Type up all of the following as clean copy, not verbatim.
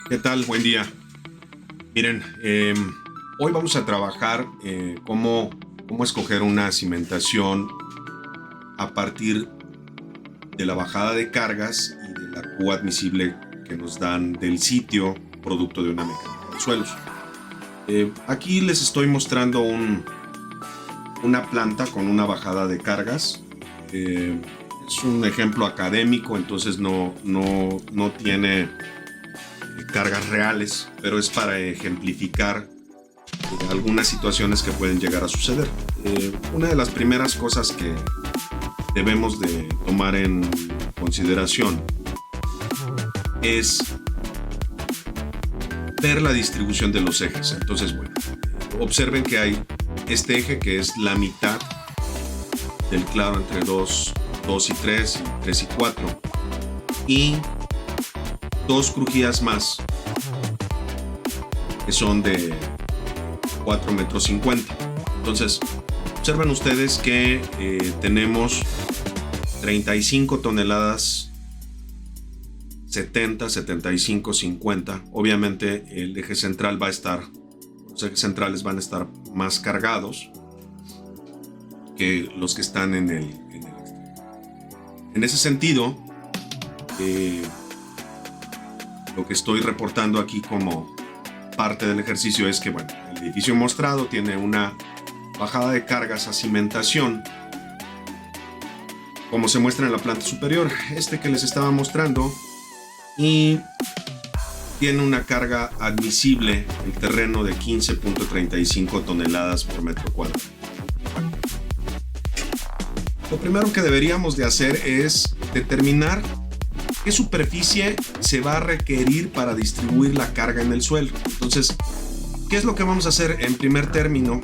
¿Qué tal? Buen día. Miren, hoy vamos a trabajar cómo escoger una cimentación a partir de la bajada de cargas y de la Q admisible que nos dan del sitio, producto de una mecánica de suelos. Aquí les estoy mostrando una planta con una bajada de cargas. Es un ejemplo académico, entonces no tiene cargas reales, pero es para ejemplificar algunas situaciones que pueden llegar a suceder. Una de las primeras cosas que debemos de tomar en consideración es ver la distribución de los ejes. Entonces, bueno, observen que hay este eje que es la mitad del claro entre 2 y 3 y 3 y 4 y dos crujías más que son de 4,50 metros. Entonces, observen ustedes que tenemos 35 toneladas, 70, 75, 50. Obviamente el eje central los ejes centrales van a estar más cargados que los que están en el extremo. En ese sentido, lo que estoy reportando aquí como parte del ejercicio es que, bueno, el edificio mostrado tiene una bajada de cargas a cimentación, como se muestra en la planta superior, que les estaba mostrando, y tiene una carga admisible el terreno de 15.35 toneladas por metro cuadrado. Lo primero que deberíamos de hacer es determinar qué superficie se va a requerir para distribuir la carga en el suelo. Entonces, ¿qué es lo que vamos a hacer en primer término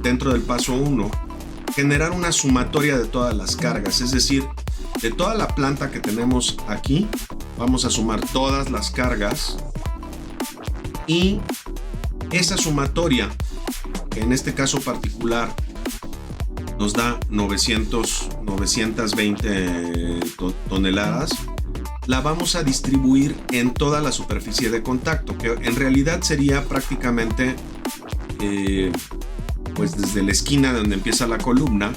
dentro del paso 1? Generar una sumatoria de todas las cargas, es decir, de toda la planta que tenemos aquí, vamos a sumar todas las cargas y esa sumatoria, que en este caso particular nos da 920 toneladas, la vamos a distribuir en toda la superficie de contacto, que en realidad sería prácticamente pues desde la esquina donde empieza la columna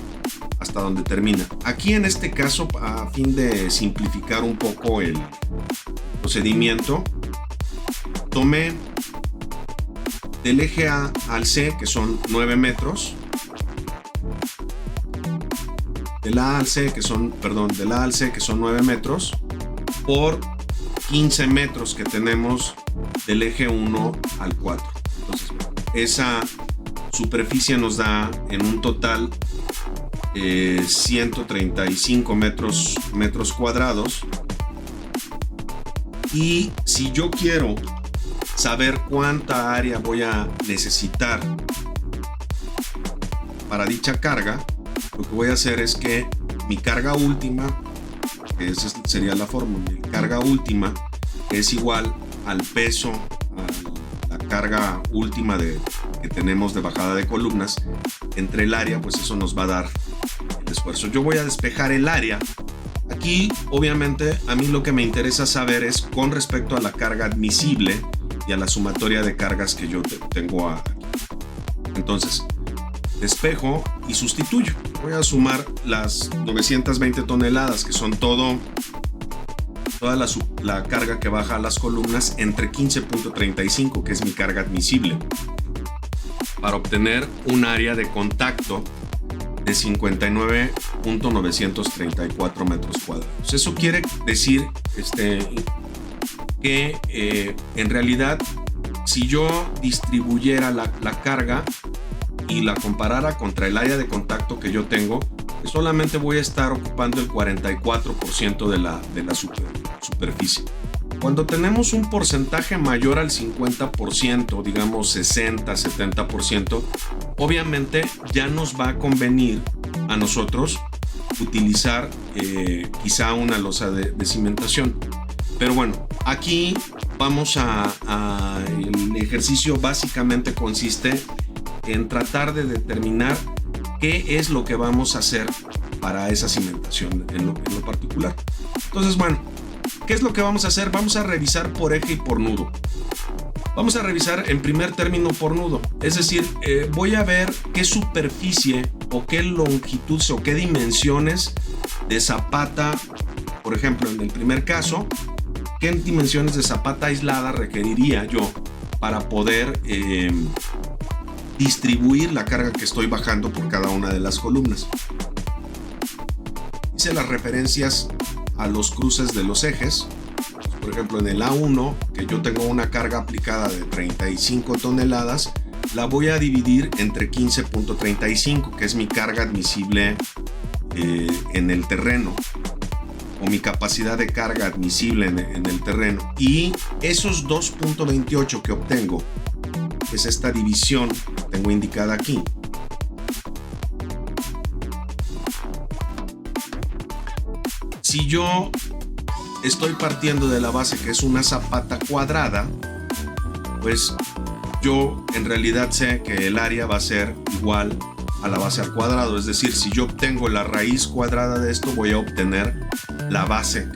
hasta donde termina. Aquí en este caso, a fin de simplificar un poco el procedimiento, tomé del eje A al C, que son 9 metros, del A al C, que son 9 metros, por 15 metros que tenemos del eje 1 al 4. Entonces, esa superficie nos da en un total 135 metros cuadrados. Y si yo quiero saber cuánta área voy a necesitar para dicha carga, lo que voy a hacer es que mi carga última, esa sería la fórmula, mi carga última es igual al peso, a la carga última que tenemos de bajada de columnas entre el área, pues eso nos va a dar el esfuerzo. Yo voy a despejar el área. Aquí obviamente a mí lo que me interesa saber es con respecto a la carga admisible y a la sumatoria de cargas que yo tengo aquí. Entonces, despejo y sustituyo. Voy a sumar las 920 toneladas, que son toda la carga que baja a las columnas, entre 15.35, que es mi carga admisible, para obtener un área de contacto de 59.934 metros cuadrados. Eso quiere decir que en realidad, si yo distribuyera la carga y la comparara contra el área de contacto que yo tengo, pues solamente voy a estar ocupando el 44% de la superficie. Cuando tenemos un porcentaje mayor al 50%, digamos 60, 70%, obviamente ya nos va a convenir a nosotros utilizar quizá una losa de cimentación. Pero bueno, aquí el ejercicio básicamente consiste en tratar de determinar qué es lo que vamos a hacer para esa cimentación en lo particular. Entonces, bueno, ¿Qué es lo que vamos a hacer? Vamos a revisar por eje y por nudo. Vamos a revisar en primer término por nudo. Es decir, voy a ver qué superficie o qué longitud o qué dimensiones de zapata, por ejemplo, en el primer caso, qué dimensiones de zapata aislada requeriría yo para poder distribuir la carga que estoy bajando por cada una de las columnas. Hice las referencias a los cruces de los ejes. Por ejemplo, en el A1, que yo tengo una carga aplicada de 35 toneladas, la voy a dividir entre 15.35, que es mi carga admisible en el terreno, o mi capacidad de carga admisible en el terreno. Y esos 2.28 que obtengo, es esta división que tengo indicada aquí, si yo estoy partiendo de la base que es una zapata cuadrada, pues yo en realidad sé que el área va a ser igual a la base al cuadrado. Es decir, si yo obtengo la raíz cuadrada de esto, voy a obtener la base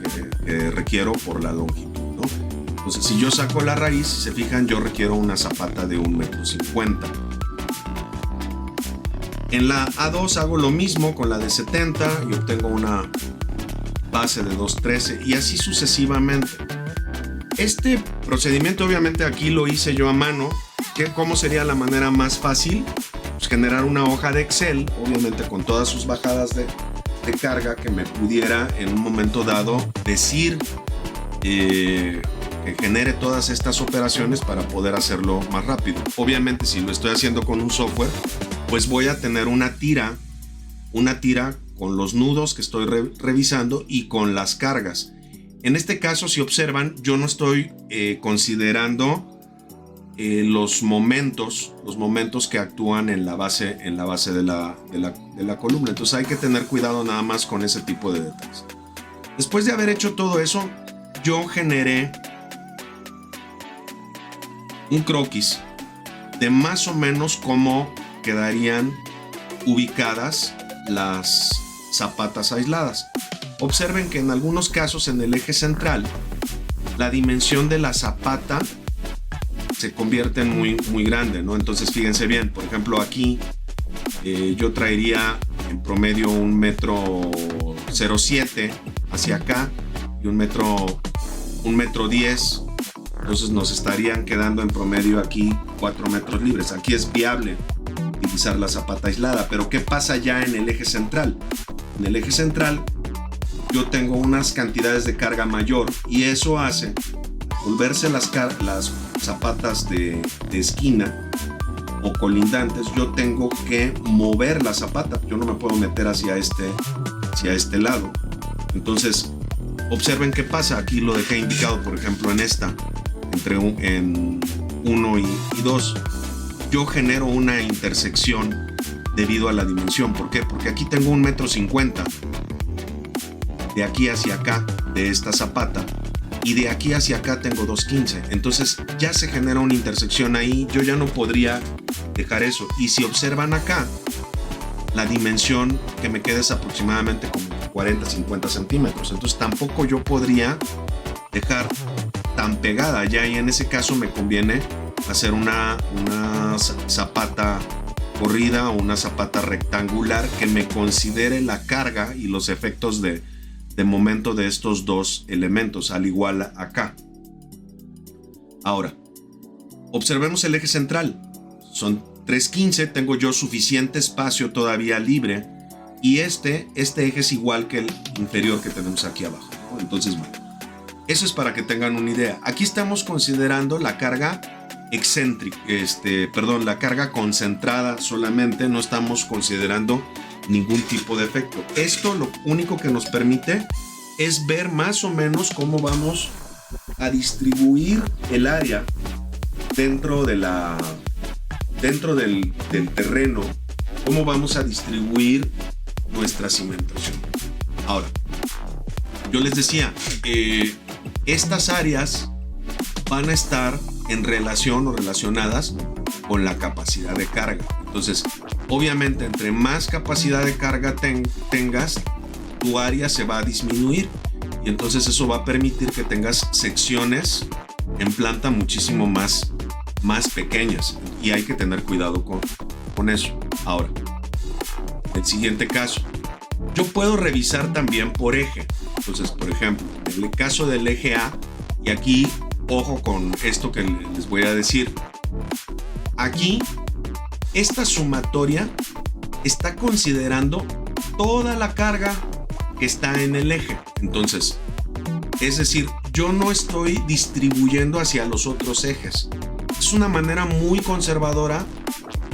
que requiero por la longitud, ¿no? Entonces, si yo saco la raíz, si se fijan, yo requiero una zapata de 1,50 m. En la A2 hago lo mismo con la de 70 y obtengo una base de 2,13 y así sucesivamente. Este procedimiento obviamente aquí lo hice yo a mano. ¿Cómo sería la manera más fácil? Pues generar una hoja de Excel, obviamente con todas sus bajadas de carga, que me pudiera en un momento dado decir que genere todas estas operaciones para poder hacerlo más rápido. Obviamente si lo estoy haciendo con un software, pues voy a tener una tira con los nudos que estoy revisando y con las cargas. En este caso, si observan, yo no estoy considerando los momentos que actúan en la base de la columna. Entonces hay que tener cuidado nada más con ese tipo de detalles. Después de haber hecho todo eso, yo generé un croquis de más o menos cómo quedarían ubicadas las zapatas aisladas. Observen que en algunos casos en el eje central la dimensión de la zapata se convierte en muy grande, ¿no? Entonces fíjense bien, por ejemplo aquí yo traería en promedio 1,07 m hacia acá y 1,10 m. Entonces nos estarían quedando en promedio aquí 4 metros libres. Aquí es viable utilizar la zapata aislada, pero ¿qué pasa ya en el eje central? En el eje central yo tengo unas cantidades de carga mayor y eso hace volverse las zapatas de esquina o colindantes. Yo tengo que mover la zapata, yo no me puedo meter hacia este lado. Entonces observen qué pasa. Aquí lo dejé indicado, por ejemplo, en esta, en 1 y 2. Yo genero una intersección debido a la dimensión. ¿Por qué? Porque aquí tengo 1,50 m de aquí hacia acá de esta zapata y de aquí hacia acá tengo 2,15 m. Entonces ya se genera una intersección ahí. Yo ya no podría dejar eso. Y si observan acá, la dimensión que me queda es aproximadamente como 40-50 centímetros. Entonces tampoco yo podría dejar tan pegada ya, y en ese caso me conviene hacer una zapata corrida o una zapata rectangular que me considere la carga y los efectos de momento de estos dos elementos, al igual acá. Ahora, observemos el eje central. Son 3,15, tengo yo suficiente espacio todavía libre y este eje es igual que el inferior que tenemos aquí abajo, ¿no? Entonces, bueno, eso es para que tengan una idea. Aquí estamos considerando la carga la carga concentrada solamente, no estamos considerando ningún tipo de efecto. Esto lo único que nos permite es ver más o menos cómo vamos a distribuir el área dentro del terreno, cómo vamos a distribuir nuestra cimentación. Ahora, yo les decía, estas áreas van a estar en relación o relacionadas con la capacidad de carga. Entonces, obviamente, entre más capacidad de carga tengas, tu área se va a disminuir. Y entonces eso va a permitir que tengas secciones en planta muchísimo más pequeñas. Y hay que tener cuidado con eso. Ahora, el siguiente caso. Yo puedo revisar también por eje. Entonces, por ejemplo, en el caso del eje A, y aquí, ojo con esto que les voy a decir. Aquí, esta sumatoria está considerando toda la carga que está en el eje. Entonces, es decir, yo no estoy distribuyendo hacia los otros ejes. Es una manera muy conservadora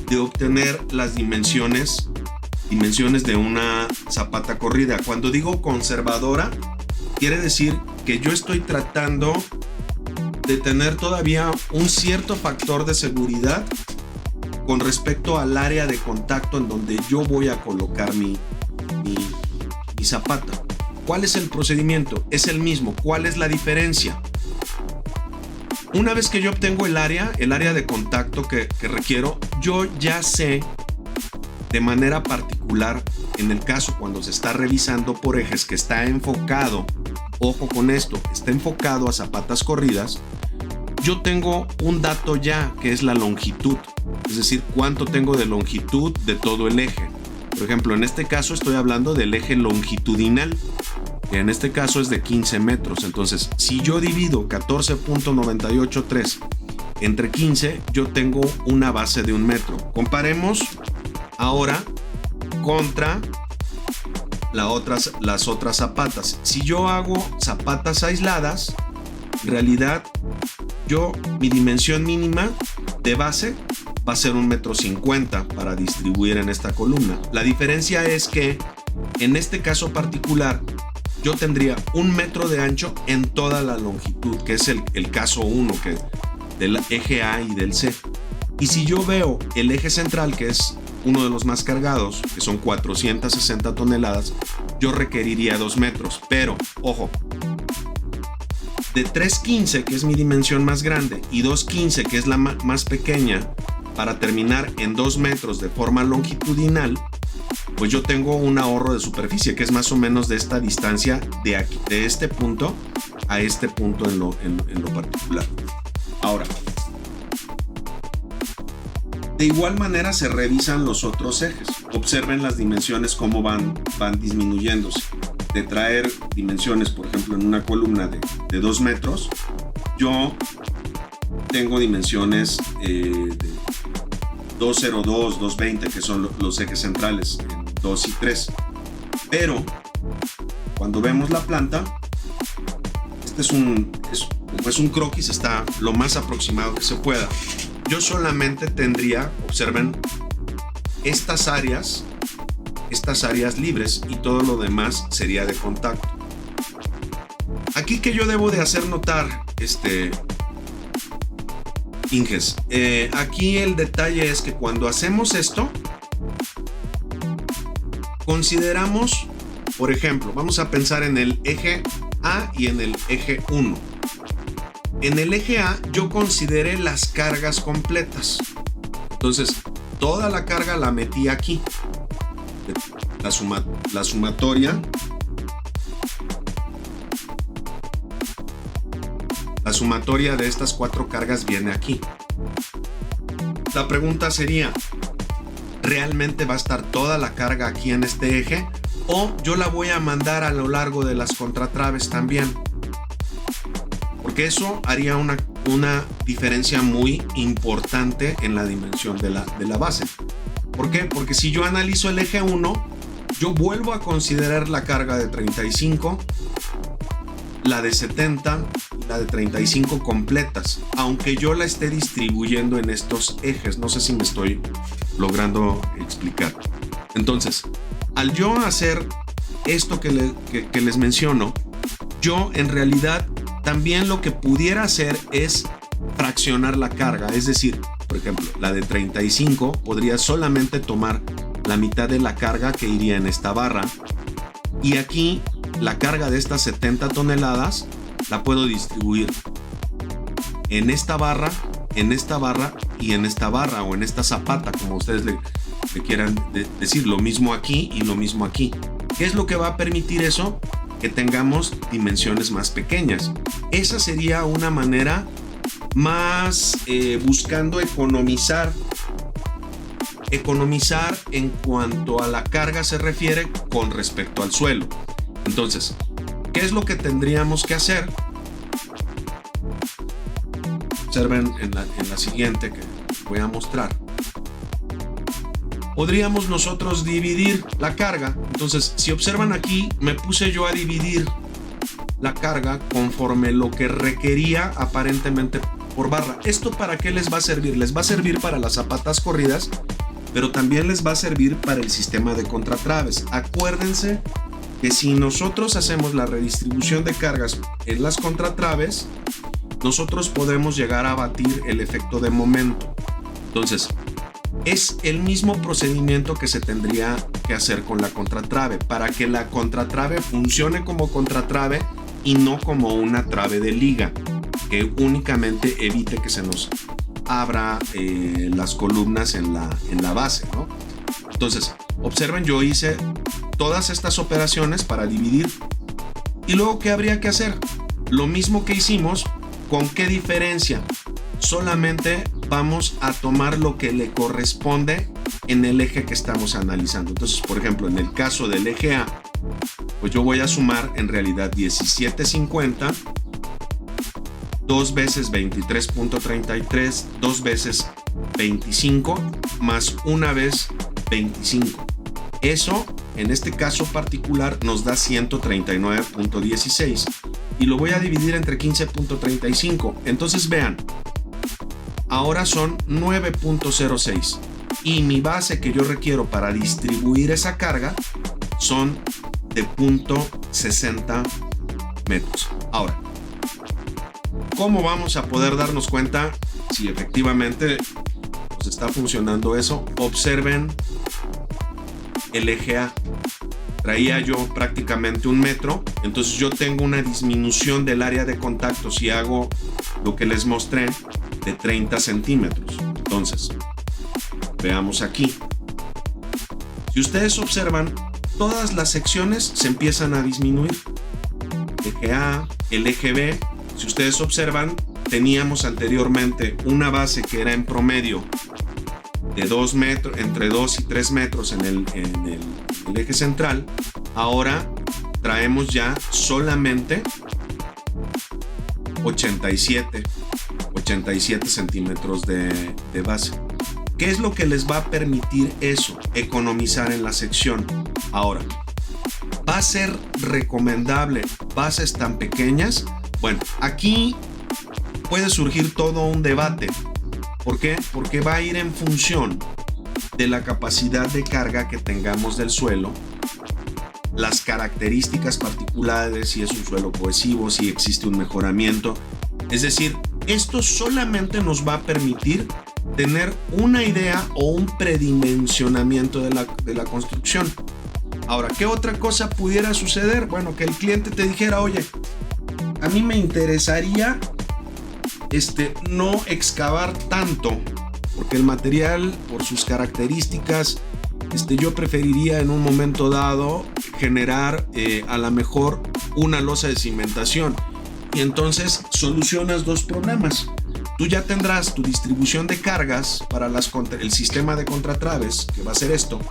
de obtener las dimensiones de una zapata corrida. Cuando digo conservadora, quiere decir que yo estoy tratando de tener todavía un cierto factor de seguridad con respecto al área de contacto en donde yo voy a colocar mi zapata. ¿Cuál es el procedimiento? Es el mismo. ¿Cuál es la diferencia? Una vez que yo obtengo el área de contacto que requiero, yo ya sé de manera particular, en el caso cuando se está revisando por ejes, que está enfocado, ojo con esto, está enfocado a zapatas corridas, yo tengo un dato ya que es la longitud, es decir, cuánto tengo de longitud de todo el eje. Por ejemplo, en este caso estoy hablando del eje longitudinal, que en este caso es de 15 metros. Entonces, si yo divido 14.983 entre 15, yo tengo una base de 1 metro. Comparemos ahora contra las otras zapatas. Si yo hago zapatas aisladas, en realidad mi dimensión mínima de base va a ser 1,50 m para distribuir en esta columna. La diferencia es que en este caso particular yo tendría 1 metro de ancho en toda la longitud, que es el caso 1 del eje A y del C. Y si yo veo el eje central, que es uno de los más cargados, que son 460 toneladas, yo requeriría 2 metros. Pero, ojo, de 315, que es mi dimensión más grande, y 215, que es la más pequeña, para terminar en 2 metros de forma longitudinal, pues yo tengo un ahorro de superficie, que es más o menos de esta distancia de aquí, de este punto a este punto en lo particular. Ahora, de igual manera se revisan los otros ejes. Observen las dimensiones cómo van disminuyéndose. De traer dimensiones, por ejemplo, en una columna de 2 metros, yo tengo dimensiones de 202, 220, que son los ejes centrales, en 2 y 3. Pero, cuando vemos la planta, este es un croquis, está lo más aproximado que se pueda. Yo solamente tendría, observen, estas áreas libres, y todo lo demás sería de contacto. Aquí que yo debo de hacer notar, Inges, aquí el detalle es que cuando hacemos esto, consideramos, por ejemplo, vamos a pensar en el eje A y en el eje 1. En el eje A yo consideré las cargas completas. Entonces, toda la carga la metí aquí. La sumatoria. La sumatoria de estas 4 cargas viene aquí. La pregunta sería, ¿realmente va a estar toda la carga aquí en este eje? ¿O yo la voy a mandar a lo largo de las contratraves también? Porque eso haría una diferencia muy importante en la dimensión de la base. ¿Por qué? Porque si yo analizo el eje 1, yo vuelvo a considerar la carga de 35, la de 70 y la de 35 completas, aunque yo la esté distribuyendo en estos ejes. No sé si me estoy logrando explicar. Entonces, al yo hacer esto que les menciono, yo en realidad también lo que pudiera hacer es fraccionar la carga. Es decir, por ejemplo, la de 35 podría solamente tomar la mitad de la carga que iría en esta barra, y aquí la carga de estas 70 toneladas la puedo distribuir en esta barra y en esta barra, o en esta zapata, como ustedes le quieran decir. Lo mismo aquí y lo mismo aquí. ¿Qué es lo que va a permitir eso? que tengamos dimensiones más pequeñas. Esa sería una manera más buscando economizar en cuanto a la carga se refiere con respecto al suelo. Entonces, ¿qué es lo que tendríamos que hacer? Observen en la siguiente que voy a mostrar. Podríamos nosotros dividir la carga. Entonces, si observan aquí, me puse yo a dividir la carga conforme lo que requería aparentemente por barra. ¿Esto para qué les va a servir? Les va a servir para las zapatas corridas, pero también les va a servir para el sistema de contratraves. Acuérdense que si nosotros hacemos la redistribución de cargas en las contratraves, nosotros podemos llegar a abatir el efecto de momento. Entonces, es el mismo procedimiento que se tendría que hacer con la contratrave, para que la contratrave funcione como contratrave y no como una trave de liga, que únicamente evite que se nos abra las columnas en la base, ¿no? Entonces, observen, yo hice todas estas operaciones para dividir. Y luego, ¿qué habría que hacer? Lo mismo que hicimos, ¿con qué diferencia? Solamente vamos a tomar lo que le corresponde en el eje que estamos analizando. Entonces, por ejemplo, en el caso del eje A, pues yo voy a sumar en realidad 1750, 2 veces 23.33, 2 veces 25, más una vez 25. Eso, en este caso particular, nos da 139.16 y lo voy a dividir entre 15.35. Entonces vean, ahora son 9.06 y mi base que yo requiero para distribuir esa carga son de 0.60 metros. Ahora, ¿cómo vamos a poder darnos cuenta si efectivamente nos está funcionando eso? Observen el eje A. Traía yo prácticamente 1 metro, entonces yo tengo una disminución del área de contacto si hago lo que les mostré de 30 centímetros. Entonces, veamos aquí. Si ustedes observan, todas las secciones se empiezan a disminuir. El eje A, el eje B, si ustedes observan, teníamos anteriormente una base que era en promedio de 2 metros, entre 2 y 3 metros en el eje central. Ahora traemos ya solamente 87 centímetros de base. ¿Qué es lo que les va a permitir eso? Economizar en la sección. Ahora, ¿va a ser recomendable bases tan pequeñas? Bueno, aquí puede surgir todo un debate. ¿Por qué? Porque va a ir en función de la capacidad de carga que tengamos del suelo, las características particulares, si es un suelo cohesivo, si existe un mejoramiento. Es decir, esto solamente nos va a permitir tener una idea o un predimensionamiento de la construcción. Ahora, ¿qué otra cosa pudiera suceder? Bueno, que el cliente te dijera, oye, a mí me interesaría no excavar tanto, porque el material, por sus características, yo preferiría en un momento dado generar a lo mejor una losa de cimentación. Y entonces solucionas dos problemas. Tú ya tendrás tu distribución de cargas para el sistema de contratraves, que va a ser esto.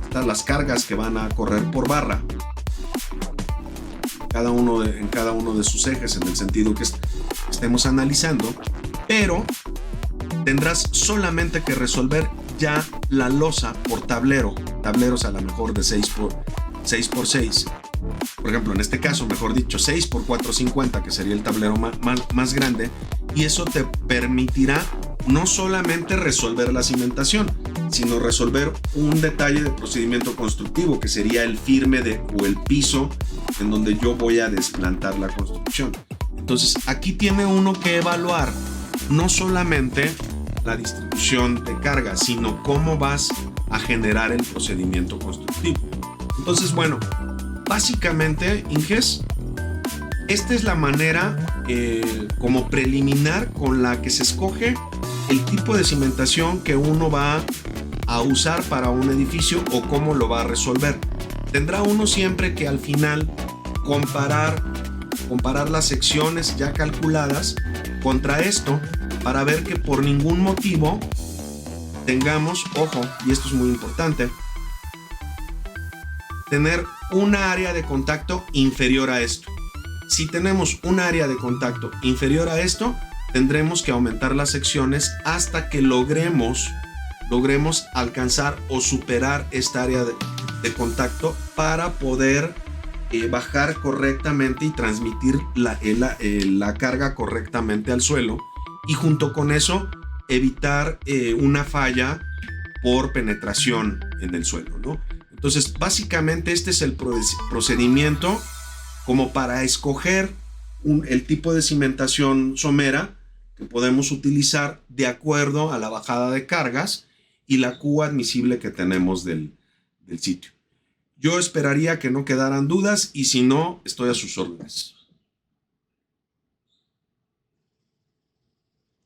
Están las cargas que van a correr por barra, en cada uno de sus ejes, en el sentido que estemos analizando, pero tendrás solamente que resolver ya la losa por tableros a lo mejor de 6x6. Por ejemplo, en este caso, mejor dicho, 6x450, que sería el tablero más grande, y eso te permitirá no solamente resolver la cimentación, sino resolver un detalle de procedimiento constructivo, que sería el firme o el piso en donde yo voy a desplantar la construcción. Entonces, aquí tiene uno que evaluar no solamente la distribución de carga, sino cómo vas a generar el procedimiento constructivo. Entonces, bueno, básicamente, Inges, esta es la manera como preliminar con la que se escoge el tipo de cimentación que uno va a usar para un edificio o cómo lo va a resolver. Tendrá uno siempre que al final comparar las secciones ya calculadas contra esto para ver que por ningún motivo tengamos, ojo, y esto es muy importante, tener una área de contacto inferior a esto. Si tenemos un área de contacto inferior a esto, tendremos que aumentar las secciones hasta que logremos alcanzar o superar esta área de contacto para poder bajar correctamente y transmitir la carga correctamente al suelo, y junto con eso evitar una falla por penetración en el suelo, ¿no? Entonces, básicamente este es el procedimiento como para escoger el tipo de cimentación somera que podemos utilizar de acuerdo a la bajada de cargas y la Q admisible que tenemos del sitio. Yo esperaría que no quedaran dudas, y si no, estoy a sus órdenes.